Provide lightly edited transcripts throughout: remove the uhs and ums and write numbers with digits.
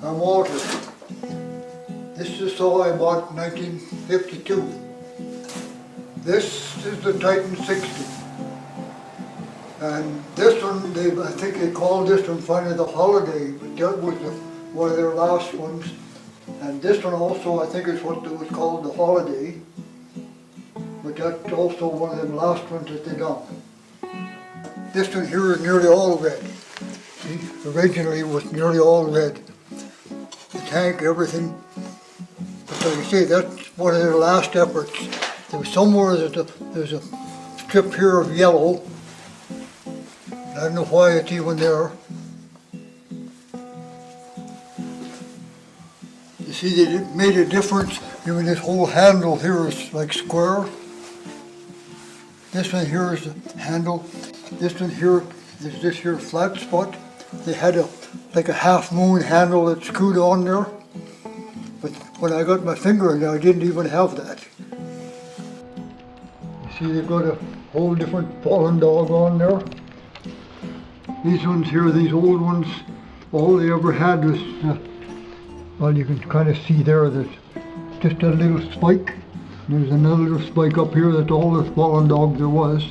I'm Walter. This is the saw I bought in 1952. This is the Titan 60. And this one, I think they called this one finally the Holiday, but that was one of their last ones. And this one also, I think is what it was called the Holiday. But that's also one of the last ones that they done. This one here is nearly all red. See, originally it was nearly all red. The tank, everything. But like you say, that's one of their last efforts. There was somewhere there's a strip here of yellow. I don't know why it's even there. You see, they made a difference. Even this whole handle here is like square. This one here is the handle. This one here, there's this here flat spot. They had like a half moon handle that screwed on there. But when I got my finger in there, I didn't even have that. You see, they've got a whole different fallen dog on there. These ones here, these old ones, all they ever had was, well, you can kind of see there that just a little spike. There's another little spike up here. That's all the fallen dog there was.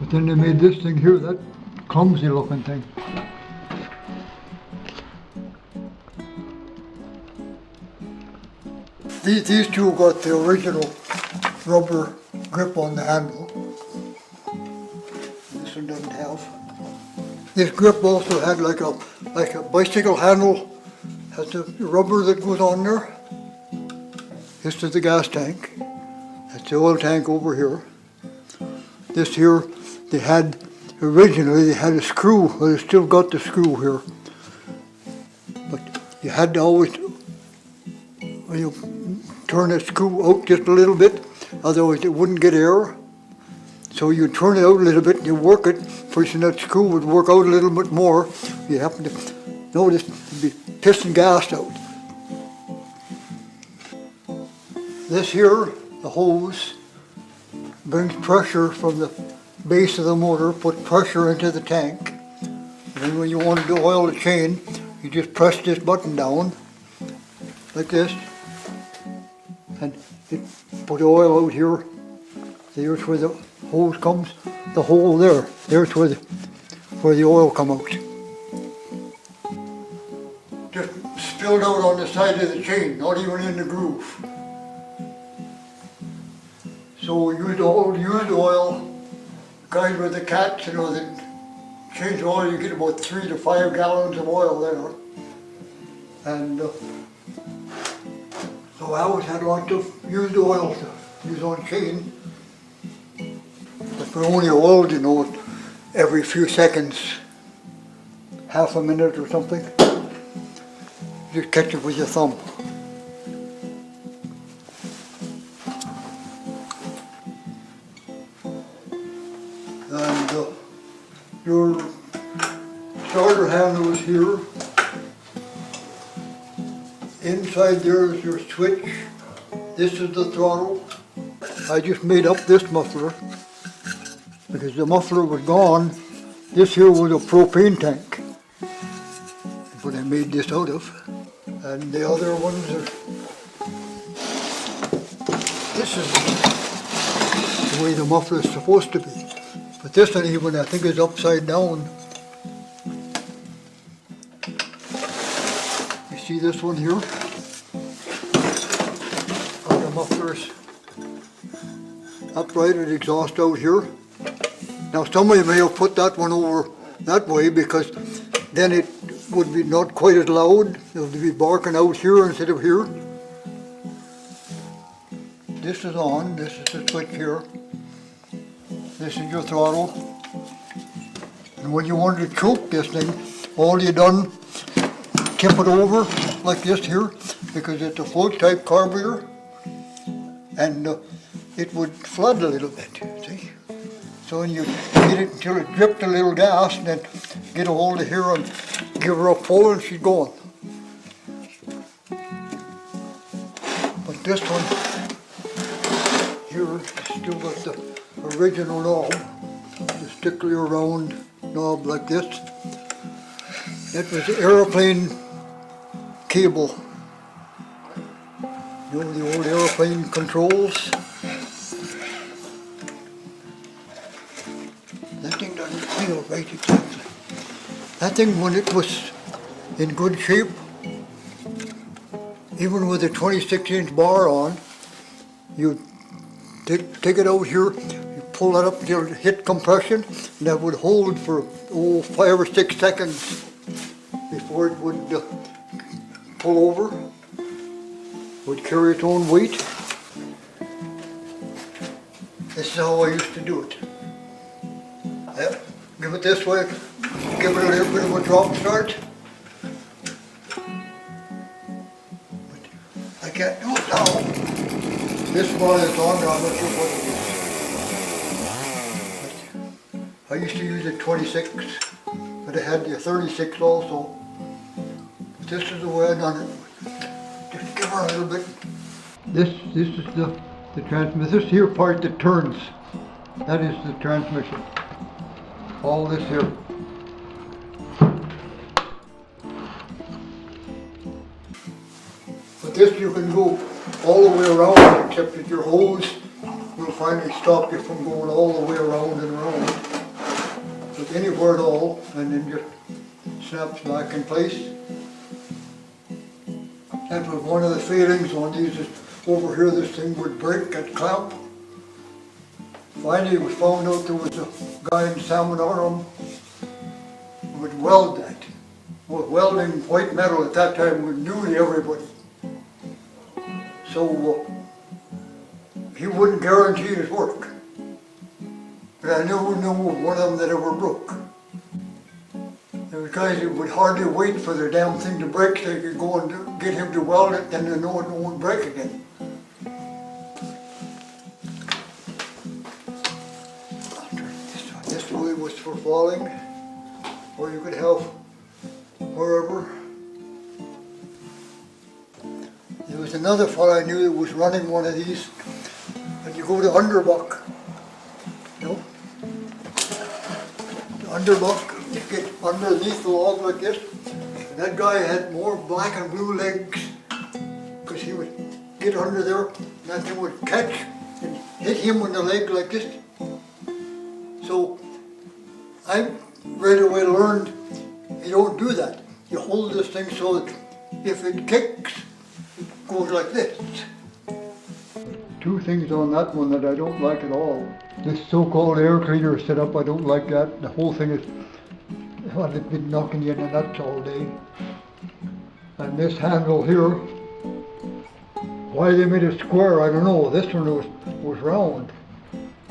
But then they made this thing here, that clumsy looking thing. These two got the original rubber grip on the handle. This one doesn't have. This grip also had like a bicycle handle. Has the rubber that goes on there. This is the gas tank. That's the oil tank over here. This here, originally they had a screw. Well, they still got the screw here. But you had to always, turn the screw out just a little bit, otherwise it wouldn't get air. So you turn it out a little bit and you work it. Pretty soon that screw would work out a little bit more. You happen to notice it'd be pissing gas out. This here, the hose, brings pressure from the base of the motor, puts pressure into the tank. And then when you wanted to oil the chain, you just press this button down, like this, and it put oil out here. There's where the hose comes, the hole there. There's where the oil come out. Just spilled out on the side of the chain, not even in the groove. So we used used oil. Guys with the cats, that change oil, you get about 3 to 5 gallons of oil there. And so I always had lots of used oil to use on chain. But we only oiled, every few seconds, half a minute or something. Just catch it with your thumb. And your starter handle is here. Inside there is your switch. This is the throttle. I just made up this muffler because the muffler was gone. This here was a propane tank, what I made this out of. And the other ones are, this is the way the muffler is supposed to be. But this one even, I think, is upside down. You see this one here? How the muffler's upright and exhaust out here. Now some of you may have put that one over that way because then it would be not quite as loud. It would be barking out here instead of here. This is on, this is the switch here. This is your throttle. And when you wanted to choke this thing, all you done, tip it over like this here, because it's a float type carburetor, and it would flood a little bit, see? So when you get it until it dripped a little gas, and then get a hold of here and give her a pull and she's going. But this one here, still got the original knob, the stickly round knob like this. It was airplane cable. You know, the old airplane controls. That thing doesn't feel right exactly. That thing, when it was in good shape, even with a 26-inch bar on, you take it out here, you pull it up until it hit compression, and that would hold for 5 or 6 seconds before it would pull over. Would carry its own weight. This is how I used to do it. Yep. Give it this way, give it a little bit of a drop start. But I can't do it now. This one is on there, I'm not sure what it is. But I used to use a 26, but I had the 36 also. But this is the way I done it. Just give her a little bit. This is the transmission. This here part that turns, that is the transmission. All this here. But this you can go all the way around, except that your hose will finally stop you from going all the way around and around. But anywhere at all, and then just snaps back in place. That was one of the failings on these. Over here, this thing would break at clamp. Finally, it was found out there was a guy in Salmon Arm who would weld that. Well, welding white metal at that time was new to everybody. So he wouldn't guarantee his work. But I never knew one of them that ever broke. There were guys who would hardly wait for the damn thing to break so they could go and get him to weld it, then they know it won't break again. This way was for falling, or you could have wherever. There was another fellow I knew that was running one of these, and you go to Underbuck, you know, the Underbuck, you get underneath the log like this, and that guy had more black and blue legs, because he would get under there, and that thing would catch and hit him in the leg like this. So I right away learned you don't do that. You hold this thing so that if it kicks, it goes like this. Two things on that one that I don't like at all. This so-called air cleaner setup, I don't like that. The whole thing is, well, it's been knocking you in the nuts all day. And this handle here, why they made it square, I don't know. This one was round.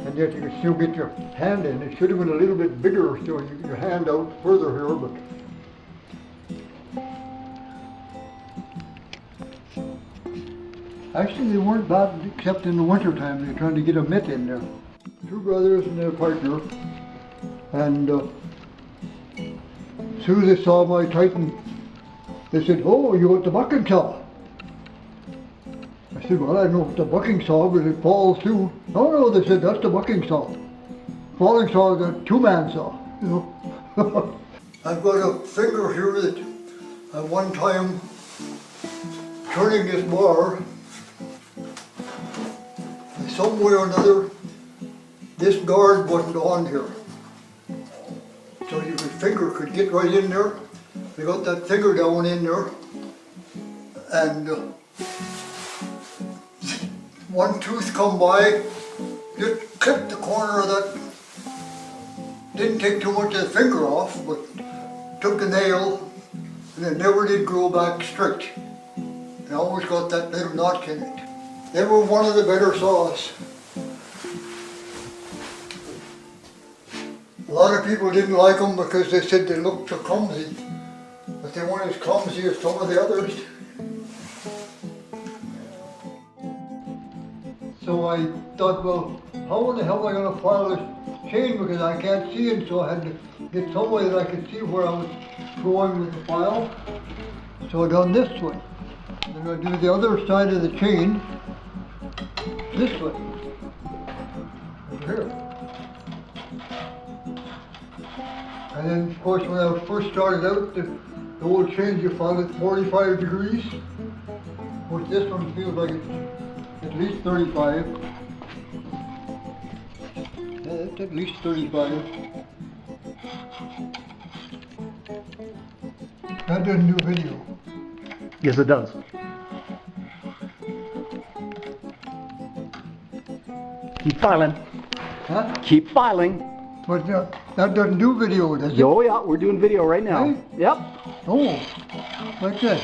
And yet you can still get your hand in. It should have been a little bit bigger so you get your hand out further here, but actually they weren't bad except in the winter time. They were trying to get a mitt in there. Two brothers and their partner, and as soon as they saw my Titan, they said, "Oh, you want the bucking saw?" I said, "Well, I know it's the bucking saw, but it falls too." No, they said, "That's the bucking saw. Falling saw is a two-man saw." You know? I've got a finger here that at one time turning this bar, some way or another, this guard wasn't on here. So your finger could get right in there. You got that finger down in there, and one tooth come by, just clipped the corner of that. Didn't take too much of the finger off, but took a nail, and it never did grow back straight. And I always got that little notch in it. They were one of the better saws. A lot of people didn't like them because they said they looked so clumsy, but they weren't as clumsy as some of the others. So I thought, well, how in the hell am I going to file this chain, because I can't see it, so I had to get some way that I could see where I was going with the file. So I done this way. Then I do the other side of the chain this way, over here. And then, of course, when I first started out, the oil change you found at 45 degrees. Which this one feels like it's at least 35. Yeah, it's at least 35. That doesn't do video. Yes, it does. Keep filing. Huh? Keep filing. But that doesn't do video, does it? Oh yeah, we're doing video right now. Hey? Yep. Oh, like that.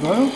Well,